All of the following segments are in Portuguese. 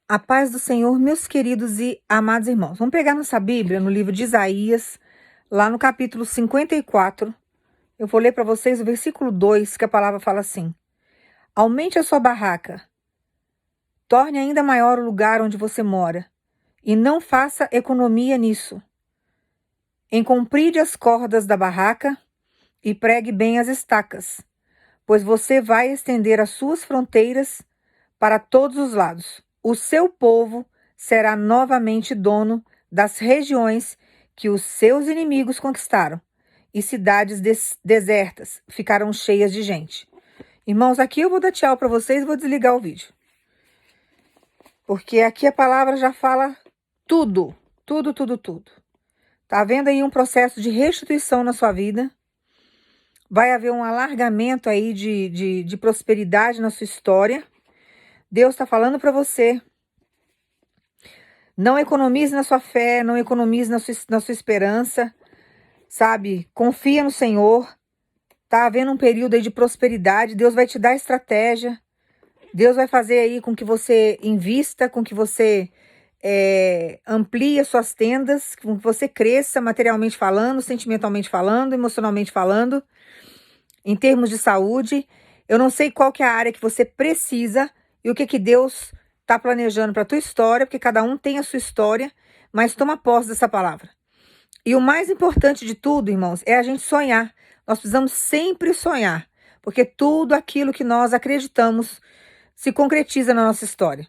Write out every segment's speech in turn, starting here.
A paz do Senhor, meus queridos e amados irmãos. Vamos pegar nossa Bíblia no livro de Isaías, lá no capítulo 54. Eu vou ler para vocês o versículo 2, que a palavra fala assim: Aumente a sua barraca, torne ainda maior o lugar onde você mora, e não faça economia nisso. Encompride as cordas da barraca e pregue bem as estacas, pois você vai estender as suas fronteiras para todos os lados. O seu povo será novamente dono das regiões que os seus inimigos conquistaram, e cidades desertas ficarão cheias de gente. Irmãos, aqui eu vou dar tchau para vocês e vou desligar o vídeo. Porque aqui a palavra já fala tudo, tudo, tudo, tudo. Tá havendo aí um processo de restituição na sua vida. Vai haver um alargamento aí de prosperidade na sua história. Deus está falando para você. Não economize na sua fé, não economize na sua esperança, sabe? Confia no Senhor. Tá havendo um período aí de prosperidade. Deus vai te dar estratégia. Deus vai fazer aí com que você invista, com que você amplie as suas tendas, com que você cresça materialmente falando, sentimentalmente falando, emocionalmente falando, em termos de saúde. Eu não sei qual que é a área que você precisa e o que Deus está planejando para a tua história, porque cada um tem a sua história, mas toma posse dessa palavra. E o mais importante de tudo, irmãos, é a gente sonhar. Nós precisamos sempre sonhar, porque tudo aquilo que nós acreditamos se concretiza na nossa história.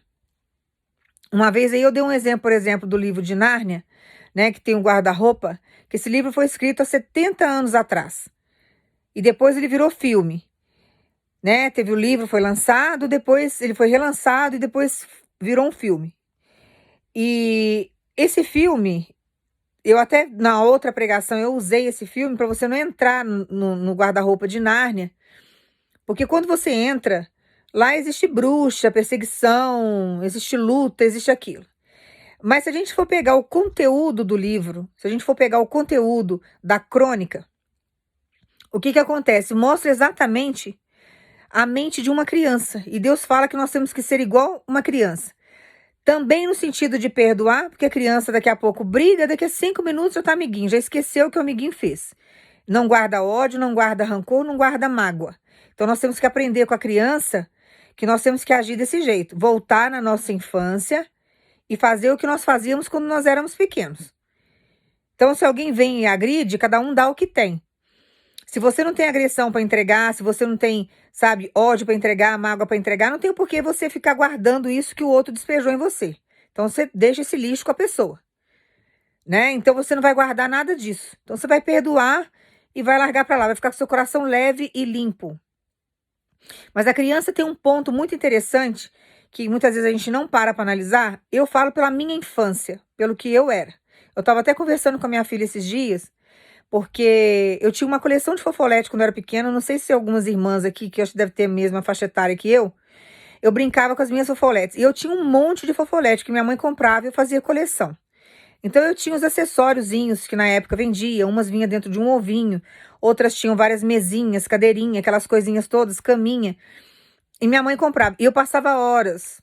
Uma vez aí eu dei um exemplo, por exemplo, do livro de Nárnia, né, que tem um guarda-roupa, que esse livro foi escrito há 70 anos atrás. E depois ele virou filme. Né? Teve o livro, foi lançado, depois ele foi relançado e depois virou um filme. E esse filme, eu até na outra pregação eu usei esse filme para você não entrar no guarda-roupa de Nárnia, porque quando você entra, lá existe bruxa, perseguição, existe luta, existe aquilo. Mas se a gente for pegar o conteúdo do livro, se a gente for pegar o conteúdo da crônica, o que acontece? Mostra exatamente a mente de uma criança. E Deus fala que nós temos que ser igual uma criança. Também no sentido de perdoar, porque a criança daqui a pouco briga, daqui a 5 minutos já tá amiguinho, já esqueceu o que o amiguinho fez. Não guarda ódio, não guarda rancor, não guarda mágoa. Então nós temos que aprender com a criança que nós temos que agir desse jeito. Voltar na nossa infância e fazer o que nós fazíamos quando nós éramos pequenos. Então se alguém vem e agride, cada um dá o que tem. Se você não tem agressão para entregar, se você não tem, sabe, ódio para entregar, mágoa para entregar, não tem por que você ficar guardando isso que o outro despejou em você. Então você deixa esse lixo com a pessoa, né? Então você não vai guardar nada disso. Então você vai perdoar e vai largar para lá, vai ficar com seu coração leve e limpo. Mas a criança tem um ponto muito interessante que muitas vezes a gente não para analisar. Eu falo pela minha infância, pelo que eu era. Eu estava até conversando com a minha filha esses dias, porque eu tinha uma coleção de fofolete quando eu era pequena. Não sei se algumas irmãs aqui, que eu acho que deve ter a mesma faixa etária que eu brincava com as minhas fofoletes. E eu tinha um monte de fofolete que minha mãe comprava e eu fazia coleção. Então eu tinha os acessóriozinhos que na época vendia. Umas vinham dentro de um ovinho, outras tinham várias mesinhas, cadeirinha, aquelas coisinhas todas, caminha. E minha mãe comprava. E eu passava horas.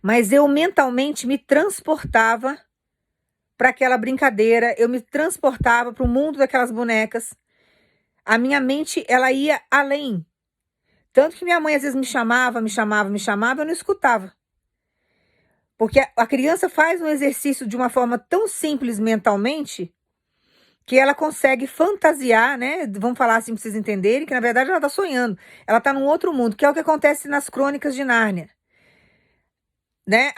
Mas eu mentalmente me transportava para aquela brincadeira, eu me transportava para o mundo daquelas bonecas. A minha mente, ela ia além. Tanto que minha mãe às vezes me chamava, eu não escutava. Porque a criança faz um exercício de uma forma tão simples mentalmente, que ela consegue fantasiar, né? Vamos falar assim para vocês entenderem, que na verdade ela está sonhando. Ela está num outro mundo, que é o que acontece nas crônicas de Nárnia. Né?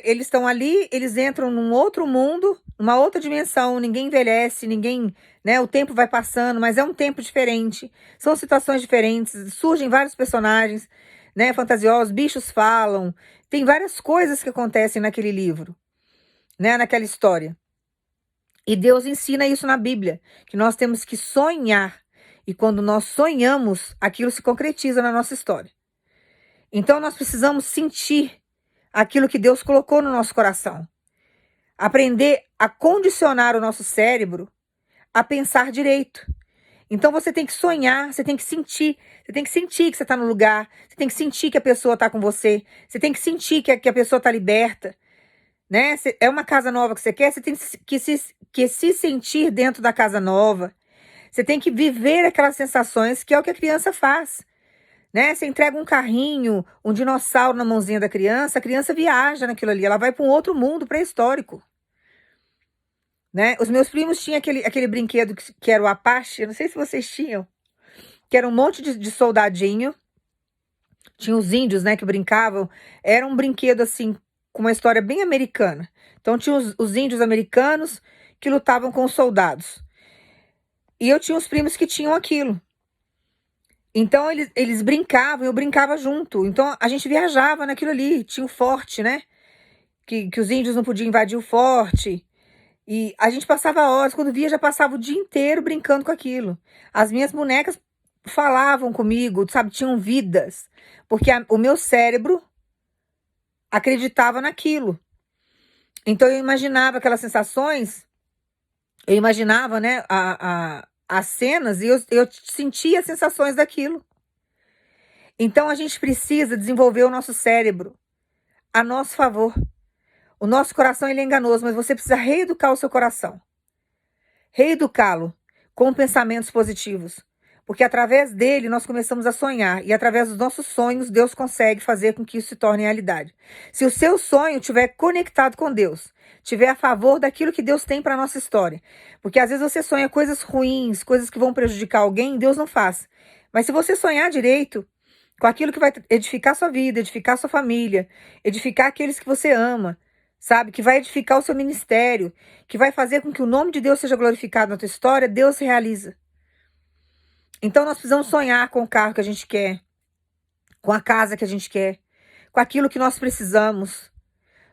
Eles estão ali, eles entram num outro mundo, uma outra dimensão, ninguém envelhece, ninguém, né? O tempo vai passando, mas é um tempo diferente, são situações diferentes, surgem vários personagens, né? Fantasiosos, bichos falam, tem várias coisas que acontecem naquele livro, né? Naquela história. E Deus ensina isso na Bíblia, que nós temos que sonhar, e quando nós sonhamos, aquilo se concretiza na nossa história. Então nós precisamos sentir aquilo que Deus colocou no nosso coração. Aprender a condicionar o nosso cérebro a pensar direito. Então você tem que sonhar, você tem que sentir que você está no lugar, você tem que sentir que a pessoa está com você, você tem que sentir que a pessoa está liberta, né? É uma casa nova que você quer, você tem que se sentir dentro da casa nova. Você tem que viver aquelas sensações que é o que a criança faz, né? Você entrega um carrinho, um dinossauro na mãozinha da criança, a criança viaja naquilo ali, ela vai para um outro mundo pré-histórico, né? Os meus primos tinham aquele brinquedo que era o Apache, eu não sei se vocês tinham, que era um monte de soldadinho. Tinha os índios, né, que brincavam. Era um brinquedo, assim, com uma história bem americana. Então, tinha os índios americanos que lutavam com os soldados. E eu tinha os primos que tinham aquilo. Então, eles brincavam, eu brincava junto. Então, a gente viajava naquilo ali. Tinha o forte, né? Que os índios não podiam invadir o forte. E a gente passava horas. Quando via, já passava o dia inteiro brincando com aquilo. As minhas bonecas falavam comigo, sabe? Tinham vidas. Porque o meu cérebro acreditava naquilo. Então eu imaginava aquelas sensações, eu imaginava, né, as cenas e eu sentia as sensações daquilo. Então a gente precisa desenvolver o nosso cérebro a nosso favor. O nosso coração ele é enganoso, mas você precisa reeducar o seu coração. Reeducá-lo com pensamentos positivos. Porque através dele nós começamos a sonhar. E através dos nossos sonhos, Deus consegue fazer com que isso se torne realidade. Se o seu sonho estiver conectado com Deus, estiver a favor daquilo que Deus tem para a nossa história. Porque às vezes você sonha coisas ruins, coisas que vão prejudicar alguém, Deus não faz. Mas se você sonhar direito, com aquilo que vai edificar sua vida, edificar sua família, edificar aqueles que você ama, sabe? Que vai edificar o seu ministério, que vai fazer com que o nome de Deus seja glorificado na tua história, Deus se realiza. Então nós precisamos sonhar com o carro que a gente quer, com a casa que a gente quer, com aquilo que nós precisamos.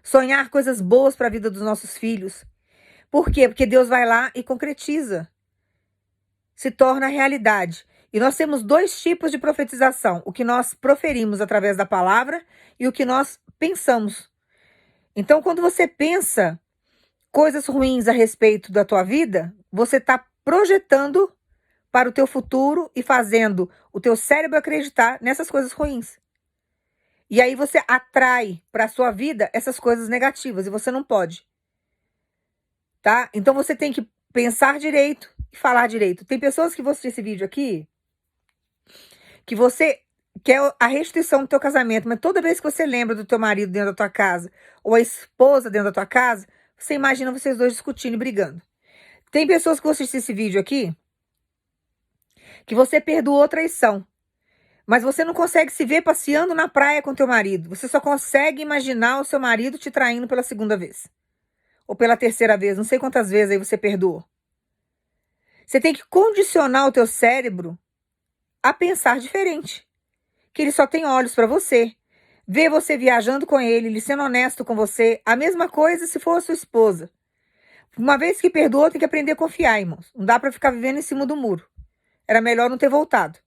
Sonhar coisas boas para a vida dos nossos filhos. Por quê? Porque Deus vai lá e concretiza. Se torna realidade. E nós temos dois tipos de profetização. O que nós proferimos através da palavra e o que nós pensamos. Então, quando você pensa coisas ruins a respeito da tua vida, você está projetando para o teu futuro e fazendo o teu cérebro acreditar nessas coisas ruins. E aí você atrai para a sua vida essas coisas negativas e você não pode. Tá? Então você tem que pensar direito e falar direito. Tem pessoas que vão assistir esse vídeo aqui que você quer a restituição do teu casamento, mas toda vez que você lembra do teu marido dentro da tua casa ou a esposa dentro da tua casa, você imagina vocês dois discutindo e brigando. Tem pessoas que vão assistir esse vídeo aqui que você perdoou traição, mas você não consegue se ver passeando na praia com teu marido. Você só consegue imaginar o seu marido te traindo pela segunda vez. Ou pela terceira vez, não sei quantas vezes aí você perdoou. Você tem que condicionar o teu cérebro a pensar diferente. Que ele só tem olhos para você. Ver você viajando com ele sendo honesto com você. A mesma coisa se for a sua esposa. Uma vez que perdoou, tem que aprender a confiar, irmãos. Não dá para ficar vivendo em cima do muro. Era melhor não ter voltado.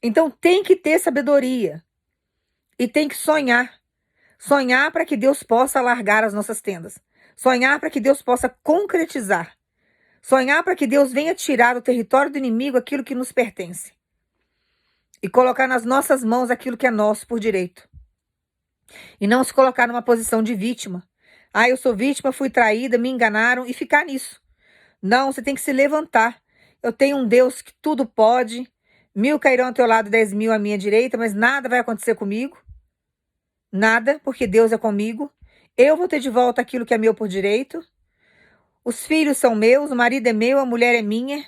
Então tem que ter sabedoria. E tem que sonhar. Sonhar para que Deus possa largar as nossas tendas. Sonhar para que Deus possa concretizar. Sonhar para que Deus venha tirar do território do inimigo aquilo que nos pertence. E colocar nas nossas mãos aquilo que é nosso por direito. E não se colocar numa posição de vítima. Ah, eu sou vítima, fui traída, me enganaram e ficar nisso. Não, você tem que se levantar. Eu tenho um Deus que tudo pode. 1000 cairão ao teu lado, 10.000 à minha direita, mas nada vai acontecer comigo. Nada, porque Deus é comigo. Eu vou ter de volta aquilo que é meu por direito. Os filhos são meus, o marido é meu, a mulher é minha.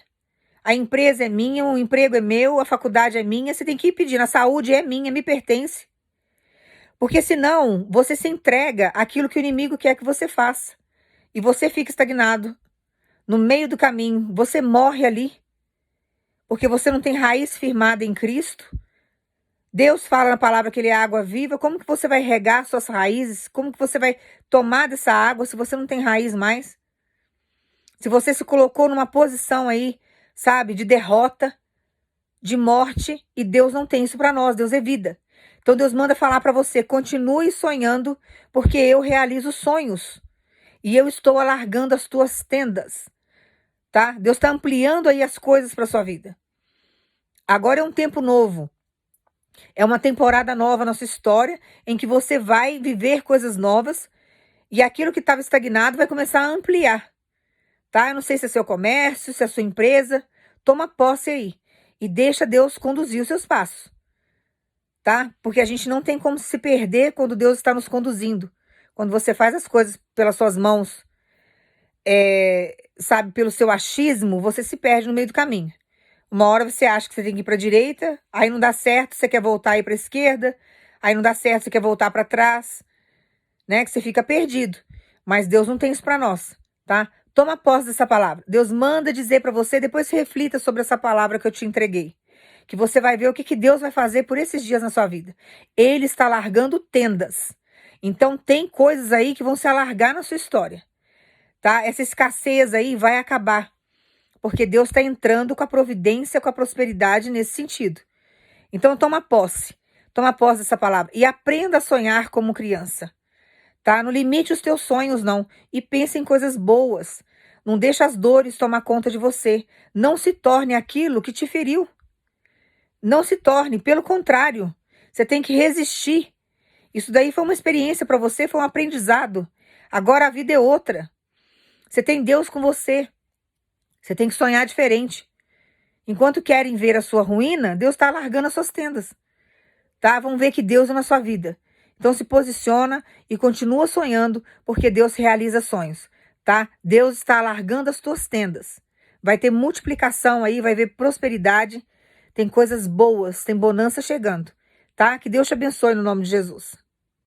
A empresa é minha, o emprego é meu, a faculdade é minha. Você tem que ir pedindo, a saúde é minha, me pertence. Porque senão, você se entrega àquilo que o inimigo quer que você faça. E você fica estagnado. No meio do caminho, você morre ali. Porque você não tem raiz firmada em Cristo. Deus fala na palavra que ele é água viva. Como que você vai regar suas raízes? Como que você vai tomar dessa água se você não tem raiz mais? Se você se colocou numa posição aí, sabe, de derrota, de morte, e Deus não tem isso para nós, Deus é vida. Então Deus manda falar para você, continue sonhando, porque eu realizo sonhos. E eu estou alargando as tuas tendas. tá? Deus está ampliando aí as coisas para sua vida. Agora é um tempo novo. É uma temporada nova na sua história, em que você vai viver coisas novas e aquilo que estava estagnado vai começar a ampliar, tá? Eu não sei se é seu comércio, se é sua empresa. Toma posse aí e deixa Deus conduzir os seus passos, tá? Porque a gente não tem como se perder quando Deus está nos conduzindo. Quando você faz as coisas pelas suas mãos, sabe, pelo seu achismo, você se perde no meio do caminho. Uma hora você acha que você tem que ir para a direita, aí não dá certo, você quer voltar e ir para a esquerda, aí não dá certo, você quer voltar para trás, né? Que você fica perdido. Mas Deus não tem isso para nós, tá? Toma posse dessa palavra. Deus manda dizer para você, depois reflita sobre essa palavra que eu te entreguei. Que você vai ver o que Deus vai fazer por esses dias na sua vida. Ele está largando tendas. Então tem coisas aí que vão se alargar na sua história, tá? Essa escassez aí vai acabar. Porque Deus está entrando com a providência, com a prosperidade nesse sentido. Então toma posse dessa palavra e aprenda a sonhar como criança, tá? Não limite os teus sonhos, não, e pense em coisas boas. Não deixe as dores tomar conta de você. Não se torne aquilo que te feriu. Não se torne, pelo contrário, você tem que resistir. Isso daí foi uma experiência para você, foi um aprendizado. Agora a vida é outra. Você tem Deus com você. Você tem que sonhar diferente. Enquanto querem ver a sua ruína, Deus está alargando as suas tendas, tá? Vão ver que Deus é na sua vida. Então se posiciona e continua sonhando, porque Deus realiza sonhos, tá? Deus está alargando as tuas tendas. Vai ter multiplicação aí, vai ver prosperidade. Tem coisas boas, tem bonança chegando, tá? Que Deus te abençoe no nome de Jesus.